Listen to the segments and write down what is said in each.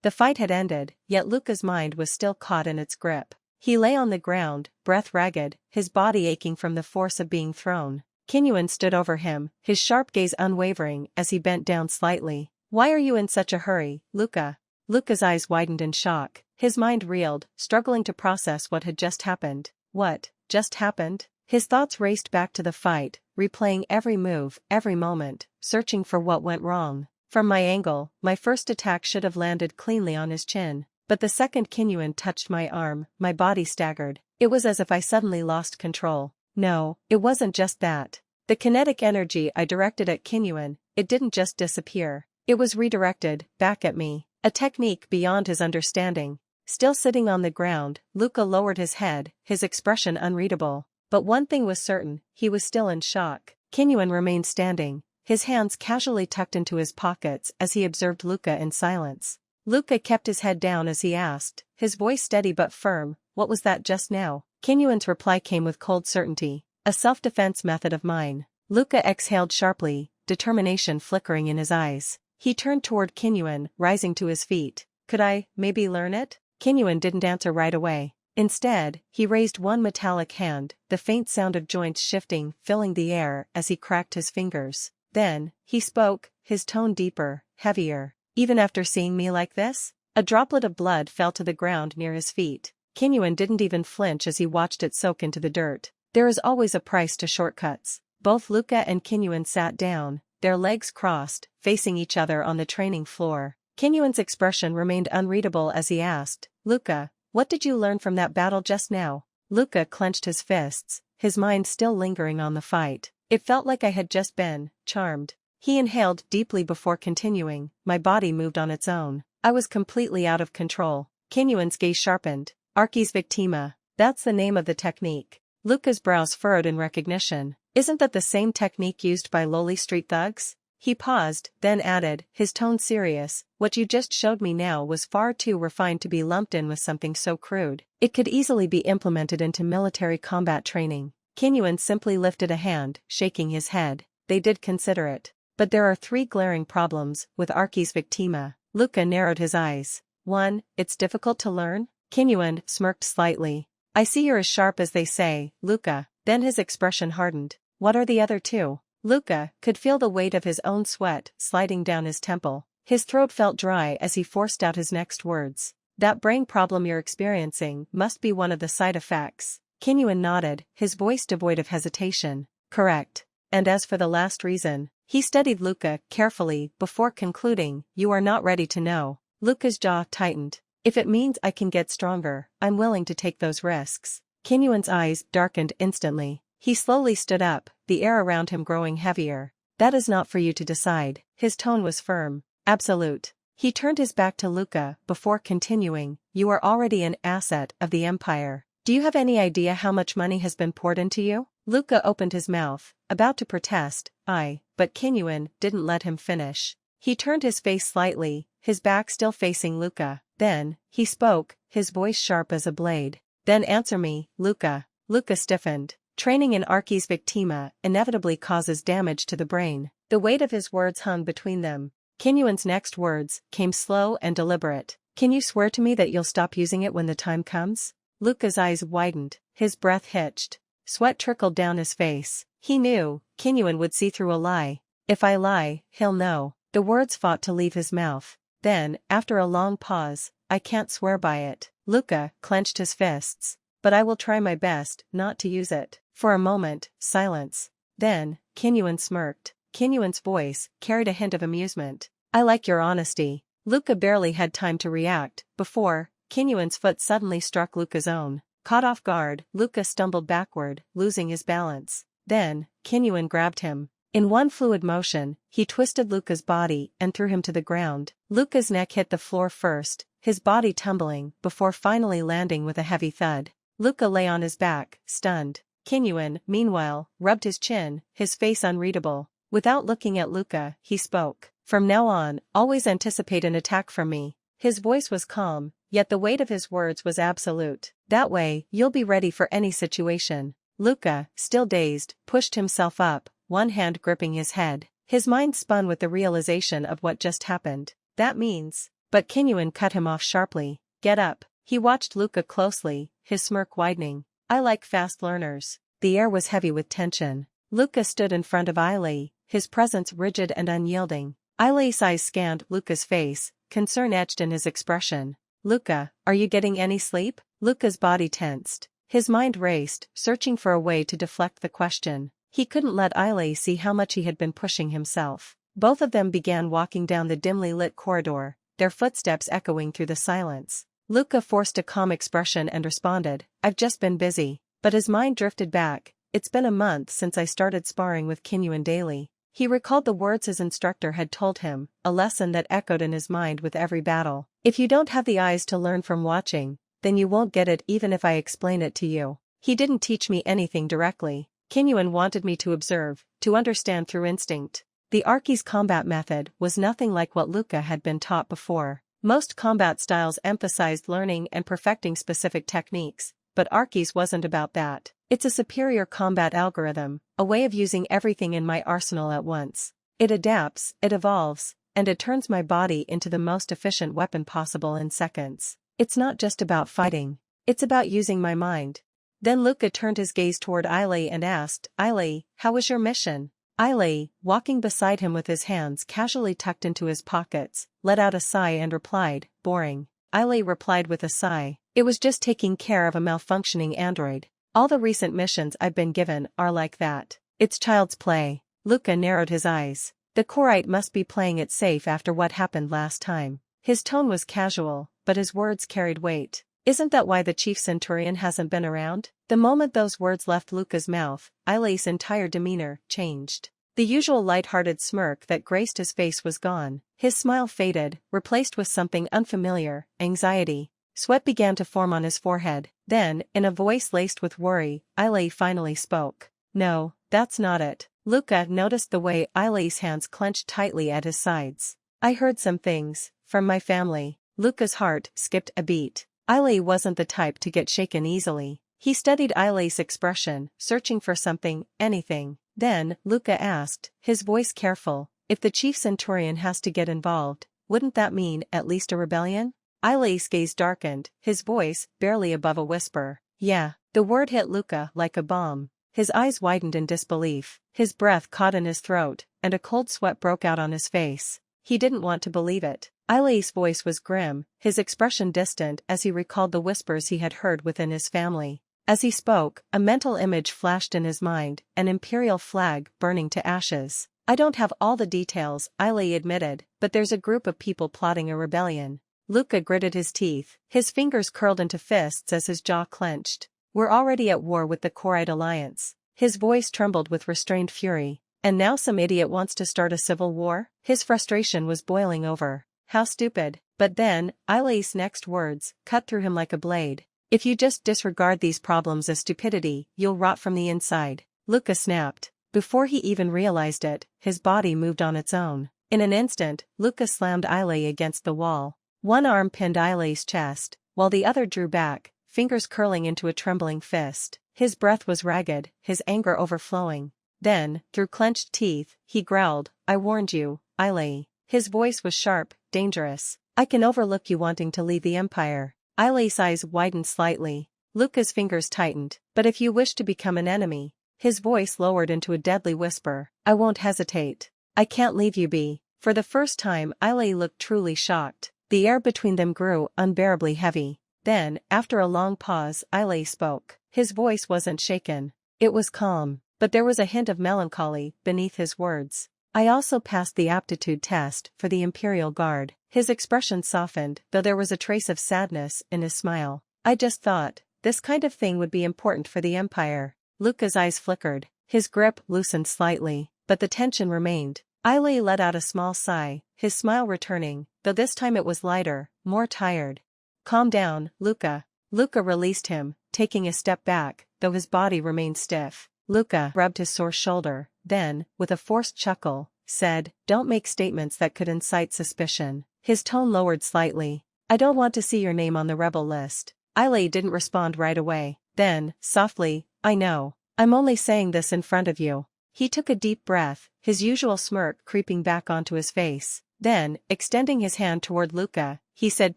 The fight had ended, yet Luka's mind was still caught in its grip. He lay on the ground, breath ragged, his body aching from the force of being thrown. Kinyuan stood over him, his sharp gaze unwavering as he bent down slightly. "Why are you in such a hurry, Luka?" Luka's eyes widened in shock. His mind reeled, struggling to process what had just happened. What just happened? His thoughts raced back to the fight, replaying every move, every moment, searching for what went wrong. From my angle, my first attack should have landed cleanly on his chin. But the second Kinyuan touched my arm, my body staggered. It was as if I suddenly lost control. No, it wasn't just that. The kinetic energy I directed at Kinyuan, it didn't just disappear. It was redirected, back at me. A technique beyond his understanding. Still sitting on the ground, Luka lowered his head, his expression unreadable. But one thing was certain, he was still in shock. Kinyuan remained standing, his hands casually tucked into his pockets as he observed Luka in silence. Luka kept his head down as he asked, his voice steady but firm, "What was that just now?" Kinyuan's reply came with cold certainty, "A self-defense method of mine." Luka exhaled sharply, determination flickering in his eyes. He turned toward Kinyuan, rising to his feet. "Could I, maybe learn it?" Kinyuan didn't answer right away. Instead, he raised one metallic hand, the faint sound of joints shifting, filling the air as he cracked his fingers. Then, he spoke, his tone deeper, heavier. "Even after seeing me like this?" A droplet of blood fell to the ground near his feet. Kinyuan didn't even flinch as he watched it soak into the dirt. There is always a price to shortcuts. Both Luka and Kinyuan sat down, their legs crossed, facing each other on the training floor. Kinyuan's expression remained unreadable as he asked, "Luka, what did you learn from that battle just now?" Luka clenched his fists, his mind still lingering on the fight. "It felt like I had just been charmed." He inhaled deeply before continuing, "My body moved on its own. I was completely out of control." Kinyuan's gaze sharpened. "Arcie's victima. That's the name of the technique." Luka's brows furrowed in recognition. "Isn't that the same technique used by lowly street thugs?" He paused, then added, his tone serious, "What you just showed me now was far too refined to be lumped in with something so crude. It could easily be implemented into military combat training." Kinyuan simply lifted a hand, shaking his head. "They did consider it. But there are 3 glaring problems with Arcie's victima." Luka narrowed his eyes. "1, it's difficult to learn?" Kinyuan smirked slightly. "I see you're as sharp as they say, Luka." Then his expression hardened. "What are the other 2? Luka could feel the weight of his own sweat sliding down his temple. His throat felt dry as he forced out his next words. "That brain problem you're experiencing must be one of the side effects." Kinyuan nodded, his voice devoid of hesitation. "Correct. And as for the last reason," he studied Luka carefully before concluding, "you are not ready to know." Luka's jaw tightened. "If it means I can get stronger, I'm willing to take those risks." Kinyuan's eyes darkened instantly. He slowly stood up, the air around him growing heavier. "That is not for you to decide." His tone was firm. "Absolute." He turned his back to Luka before continuing, "You are already an asset of the Empire. Do you have any idea how much money has been poured into you?" Luka opened his mouth, about to protest, but Kinyuan didn't let him finish. He turned his face slightly, his back still facing Luka. Then, he spoke, his voice sharp as a blade. "Then answer me, Luka." Luka stiffened. "Training in Arcie's victima inevitably causes damage to the brain." The weight of his words hung between them. Kinyuan's next words came slow and deliberate. "Can you swear to me that you'll stop using it when the time comes?" Luka's eyes widened, his breath hitched. Sweat trickled down his face. He knew, Kinyuan would see through a lie. "If I lie, he'll know." The words fought to leave his mouth. Then, after a long pause, "I can't swear by it." Luka clenched his fists. "But I will try my best not to use it." For a moment, silence. Then, Kinyuan smirked. Kinyuan's voice carried a hint of amusement. "I like your honesty." Luka barely had time to react, before Kinyuan's foot suddenly struck Luka's own. Caught off guard, Luka stumbled backward, losing his balance. Then, Kinyuan grabbed him. In one fluid motion, he twisted Luka's body and threw him to the ground. Luka's neck hit the floor first, his body tumbling, before finally landing with a heavy thud. Luka lay on his back, stunned. Kinyuan, meanwhile, rubbed his chin, his face unreadable. Without looking at Luka, he spoke. "From now on, always anticipate an attack from me." His voice was calm, yet the weight of his words was absolute. "That way, you'll be ready for any situation." Luka, still dazed, pushed himself up, one hand gripping his head. His mind spun with the realization of what just happened. "That means..." But Kinyuan cut him off sharply. Get up. He watched Luka closely, his smirk widening. I like fast learners. The air was heavy with tension. Luka stood in front of Ailey, his presence rigid and unyielding. Ailey's eyes scanned Luka's face, concern etched in his expression. Luka, are you getting any sleep? Luka's body tensed. His mind raced, searching for a way to deflect the question. He couldn't let Ailey see how much he had been pushing himself. Both of them began walking down the dimly lit corridor, their footsteps echoing through the silence. Luka forced a calm expression and responded, I've just been busy. But his mind drifted back. It's been a month since I started sparring with Kinyuan daily. He recalled the words his instructor had told him, a lesson that echoed in his mind with every battle. If you don't have the eyes to learn from watching, then you won't get it even if I explain it to you. He didn't teach me anything directly. Kinyuan wanted me to observe, to understand through instinct. The Arcie's combat method was nothing like what Luka had been taught before. Most combat styles emphasized learning and perfecting specific techniques, but Arcie's wasn't about that. It's a superior combat algorithm, a way of using everything in my arsenal at once. It adapts, it evolves, and it turns my body into the most efficient weapon possible in seconds. It's not just about fighting. It's about using my mind. Then Luka turned his gaze toward Ailey and asked, Ailey, how was your mission? Ailey, walking beside him with his hands casually tucked into his pockets, let out a sigh and replied, boring. Ailey replied with a sigh, it was just taking care of a malfunctioning android. All the recent missions I've been given are like that. It's child's play. Luka narrowed his eyes. The Corite must be playing it safe after what happened last time. His tone was casual, but his words carried weight. Isn't that why the chief centurion hasn't been around? The moment those words left Luka's mouth, Ailey's entire demeanor changed. The usual light-hearted smirk that graced his face was gone. His smile faded, replaced with something unfamiliar, anxiety. Sweat began to form on his forehead. Then, in a voice laced with worry, Ailey finally spoke. No, that's not it. Luka noticed the way Ailey's hands clenched tightly at his sides. I heard some things, from my family. Luka's heart skipped a beat. Ailey wasn't the type to get shaken easily. He studied Ailey's expression, searching for something, anything. Then, Luka asked, his voice careful, if the chief centurion has to get involved, wouldn't that mean at least a rebellion? Ailey's gaze darkened, his voice barely above a whisper. Yeah, the word hit Luka like a bomb. His eyes widened in disbelief, his breath caught in his throat, and a cold sweat broke out on his face. He didn't want to believe it. Ailey's voice was grim, his expression distant as he recalled the whispers he had heard within his family. As he spoke, a mental image flashed in his mind, an imperial flag burning to ashes. I don't have all the details, Ailey admitted, but there's a group of people plotting a rebellion. Luka gritted his teeth, his fingers curled into fists as his jaw clenched. We're already at war with the Corite Alliance. His voice trembled with restrained fury. And now some idiot wants to start a civil war? His frustration was boiling over. How stupid. But then, Ailey's next words cut through him like a blade. If you just disregard these problems as stupidity, you'll rot from the inside. Luka snapped. Before he even realized it, his body moved on its own. In an instant, Luka slammed Ailey against the wall. One arm pinned Ailey's chest, while the other drew back, fingers curling into a trembling fist. His breath was ragged, his anger overflowing. Then, through clenched teeth, he growled, I warned you, Ailey. His voice was sharp, dangerous. I can overlook you wanting to leave the Empire. Ailey's eyes widened slightly. Luka's fingers tightened. But if you wish to become an enemy, his voice lowered into a deadly whisper, I won't hesitate. I can't leave you be. For the first time, Ailey looked truly shocked. The air between them grew unbearably heavy. Then, after a long pause, Ailey spoke. His voice wasn't shaken. It was calm, but there was a hint of melancholy beneath his words. I also passed the aptitude test for the Imperial Guard. His expression softened, though there was a trace of sadness in his smile. I just thought, this kind of thing would be important for the Empire. Luka's eyes flickered. His grip loosened slightly, but the tension remained. Ailey let out a small sigh, his smile returning, though this time it was lighter, more tired. Calm down, Luka. Luka released him, taking a step back, though his body remained stiff. Luka rubbed his sore shoulder, then, with a forced chuckle, said, Don't make statements that could incite suspicion. His tone lowered slightly. I don't want to see your name on the rebel list. Ailey didn't respond right away. Then, softly, I know. I'm only saying this in front of you. He took a deep breath, his usual smirk creeping back onto his face. Then, extending his hand toward Luka, he said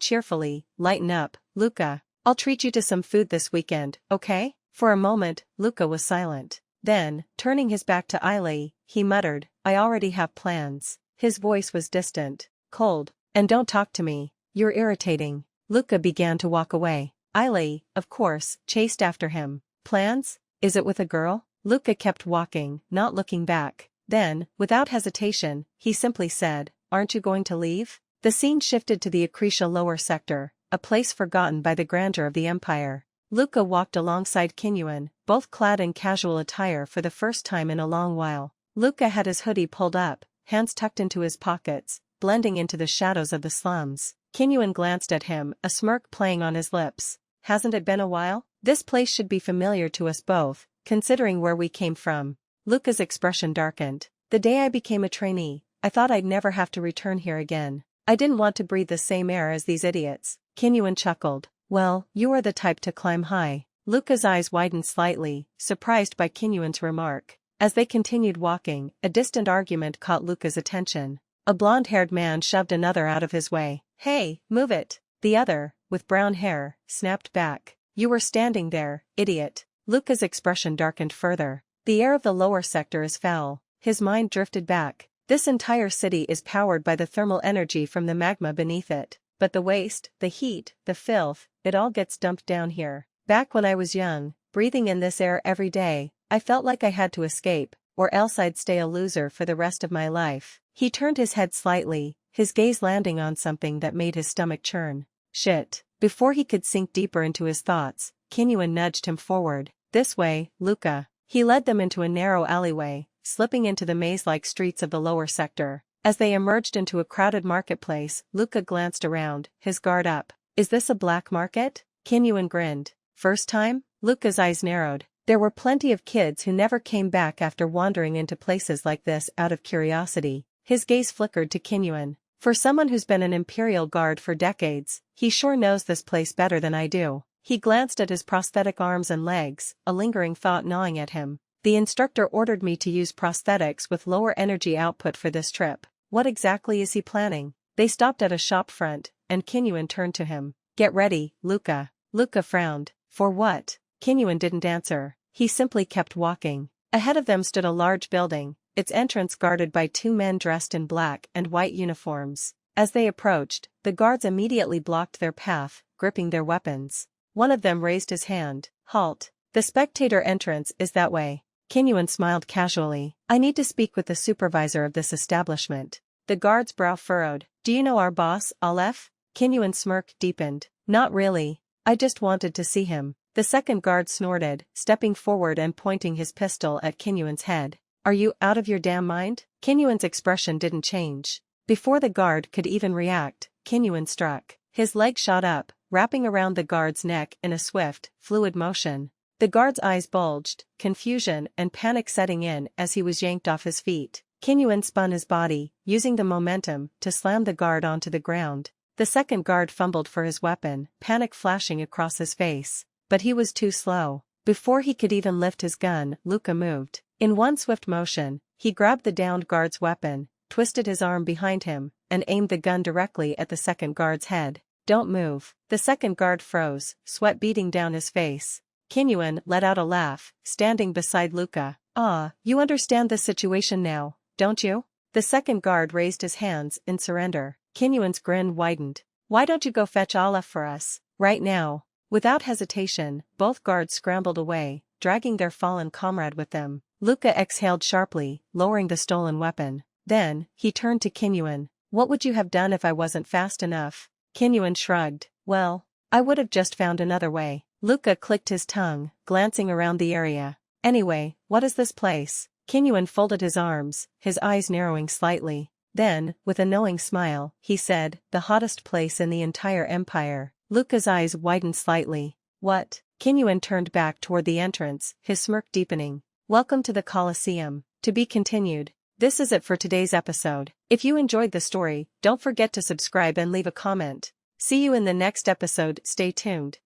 cheerfully, lighten up, Luka. I'll treat you to some food this weekend, okay? For a moment, Luka was silent. Then, turning his back to Ailey, he muttered, I already have plans. His voice was distant, cold. And don't talk to me. You're irritating. Luka began to walk away. Ailey, of course, chased after him. Plans? Is it with a girl? Luka kept walking, not looking back. Then, without hesitation, he simply said, aren't you going to leave? The scene shifted to the Accretian lower sector, a place forgotten by the grandeur of the Empire. Luka walked alongside Kinyuan, both clad in casual attire for the first time in a long while. Luka had his hoodie pulled up, hands tucked into his pockets, blending into the shadows of the slums. Kinyuan glanced at him, a smirk playing on his lips. Hasn't it been a while? This place should be familiar to us both, considering where we came from. Luka's expression darkened. The day I became a trainee, I thought I'd never have to return here again. I didn't want to breathe the same air as these idiots. Kinyuan chuckled. Well, you are the type to climb high. Luka's eyes widened slightly, surprised by Kinyuan's remark. As they continued walking, a distant argument caught Luka's attention. A blonde-haired man shoved another out of his way. Hey, move it! The other, with brown hair, snapped back. You were standing there, idiot. Luka's expression darkened further. The air of the lower sector is foul. His mind drifted back. This entire city is powered by the thermal energy from the magma beneath it. But the waste, the heat, the filth, it all gets dumped down here. Back when I was young, breathing in this air every day, I felt like I had to escape, or else I'd stay a loser for the rest of my life. He turned his head slightly, his gaze landing on something that made his stomach churn. Shit. Before he could sink deeper into his thoughts, Kinyuan nudged him forward. This way, Luka. He led them into a narrow alleyway, slipping into the maze-like streets of the lower sector. As they emerged into a crowded marketplace, Luka glanced around, his guard up. Is this a black market? Kinyuan grinned. First time? Luka's eyes narrowed. There were plenty of kids who never came back after wandering into places like this out of curiosity. His gaze flickered to Kinyuan. For someone who's been an Imperial Guard for decades, he sure knows this place better than I do. He glanced at his prosthetic arms and legs, a lingering thought gnawing at him. The instructor ordered me to use prosthetics with lower energy output for this trip. What exactly is he planning? They stopped at a shop front, and Kinyuan turned to him. Get ready, Luka. Luka frowned. For what? Kinyuan didn't answer. He simply kept walking. Ahead of them stood a large building, its entrance guarded by two men dressed in black and white uniforms. As they approached, the guards immediately blocked their path, gripping their weapons. One of them raised his hand. Halt. The spectator entrance is that way. Kinyuan smiled casually. I need to speak with the supervisor of this establishment. The guard's brow furrowed. Do you know our boss, Aleph? Kinyuan's smirk deepened. Not really. I just wanted to see him. The second guard snorted, stepping forward and pointing his pistol at Kinyuan's head. Are you out of your damn mind? Kinyuan's expression didn't change. Before the guard could even react, Kinyuan struck. His leg shot up, wrapping around the guard's neck in a swift, fluid motion. The guard's eyes bulged, confusion and panic setting in as he was yanked off his feet. Kinyuan spun his body, using the momentum to slam the guard onto the ground. The second guard fumbled for his weapon, panic flashing across his face. But he was too slow. Before he could even lift his gun, Luka moved. In one swift motion, he grabbed the downed guard's weapon, twisted his arm behind him, and aimed the gun directly at the second guard's head. Don't move. The second guard froze, sweat beading down his face. Kinyuan let out a laugh, standing beside Luka. Ah, you understand the situation now, don't you? The second guard raised his hands in surrender. Kinyuan's grin widened. Why don't you go fetch Aleph for us, right now? Without hesitation, both guards scrambled away, dragging their fallen comrade with them. Luka exhaled sharply, lowering the stolen weapon. Then, he turned to Kinyuan. What would you have done if I wasn't fast enough? Kinyuan shrugged. Well, I would have just found another way. Luka clicked his tongue, glancing around the area. Anyway, what is this place? Kinyuan folded his arms, his eyes narrowing slightly. Then, with a knowing smile, he said, the hottest place in the entire empire. Luka's eyes widened slightly. What? Kinyuan turned back toward the entrance, his smirk deepening. Welcome to the Coliseum. To be continued. This is it for today's episode. If you enjoyed the story, don't forget to subscribe and leave a comment. See you in the next episode, stay tuned.